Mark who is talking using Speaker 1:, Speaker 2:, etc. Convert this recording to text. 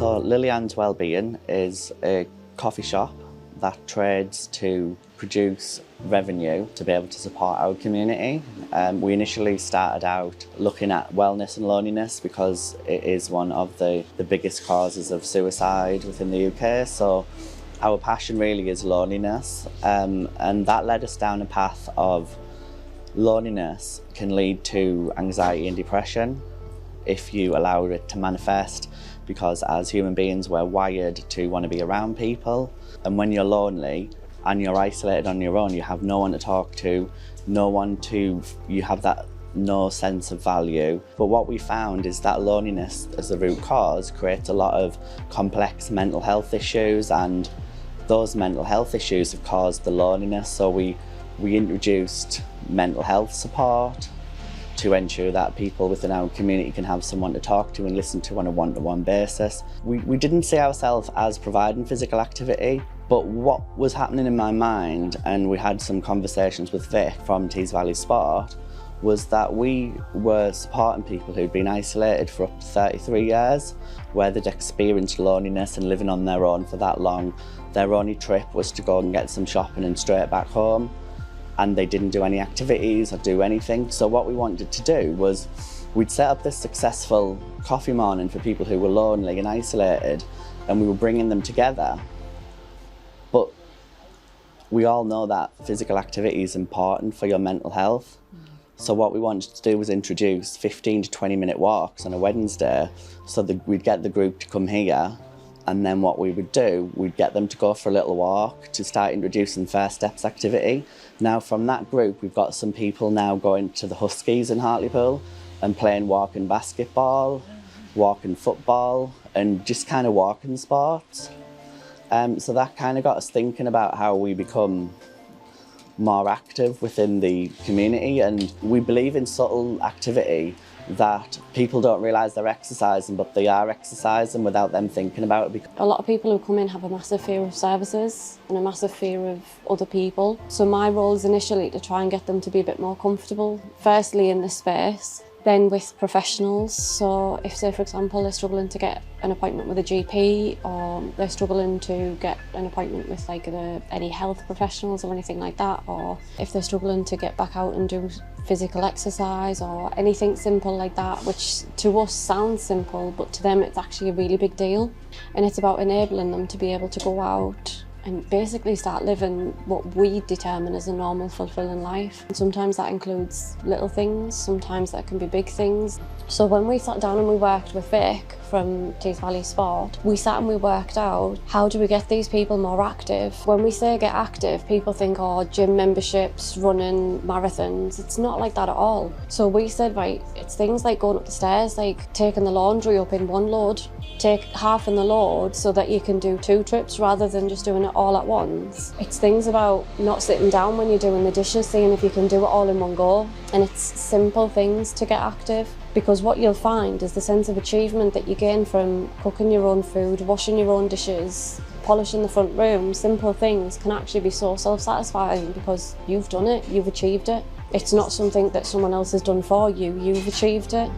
Speaker 1: So Lillyannes Wellbeing is a coffee shop that trades to produce revenue to be able to support our community. We initially started out looking at wellness and loneliness because it is one of the biggest causes of suicide within the UK. So our passion really is loneliness, and that led us down a path of loneliness can lead to anxiety and depression if you allow it to manifest, because as human beings we're wired to want to be around people, and when you're lonely and you're isolated on your own, you have no one to talk to, you have that no sense of value. But what we found is that loneliness as the root cause creates a lot of complex mental health issues, and those mental health issues have caused the loneliness. So we introduced mental health support to ensure that people within our community can have someone to talk to and listen to on a one-to-one basis. We didn't see ourselves as providing physical activity, but what was happening in my mind, and we had some conversations with Vic from Tees Valley Sport, was that we were supporting people who'd been isolated for up to 33 years, where they'd experienced loneliness and living on their own for that long. Their only trip was to go and get some shopping and straight back home, and they didn't do any activities or do anything. So what we wanted to do was we'd set up this successful coffee morning for people who were lonely and isolated, and we were bringing them together. But we all know that physical activity is important for your mental health. So what we wanted to do was introduce 15 to 20-minute walks on a Wednesday, so that we'd get the group to come here, and then what we would do, we'd get them to go for a little walk to start introducing First Steps activity. Now from that group, we've got some people now going to the Huskies in Hartlepool and playing walking basketball, walking football, and just kind of walking sports. So that kind of got us thinking about how we become more active within the community, and we believe in subtle activity that people don't realise they're exercising, but they are exercising without them thinking about it.
Speaker 2: A lot of people who come in have a massive fear of services and a massive fear of other people. So my role is initially to try and get them to be a bit more comfortable, firstly in the space, then with professionals. So if, say for example, they're struggling to get an appointment with a GP, or they're struggling to get an appointment with any health professionals or anything like that, or if they're struggling to get back out and do physical exercise or anything simple like that, which to us sounds simple, but to them it's actually a really big deal. And it's about enabling them to be able to go out and basically start living what we determine as a normal, fulfilling life. And sometimes that includes little things, sometimes that can be big things. So when we sat down and we worked with Vic from Tees Valley Sport, we sat and we worked out, how do we get these people more active? When we say get active, people think, oh, gym memberships, running, marathons. It's not like that at all. So we said, right, it's things like going up the stairs, like taking the laundry up in one load, take half in the load so that you can do 2 trips rather than just doing it all at once. It's things about not sitting down when you're doing the dishes, seeing if you can do it all in one go. And it's simple things to get active, because what you'll find is the sense of achievement that you gain from cooking your own food, washing your own dishes, polishing the front room. Simple things can actually be so self-satisfying because you've done it, you've achieved it. It's not something that someone else has done for you, you've achieved it.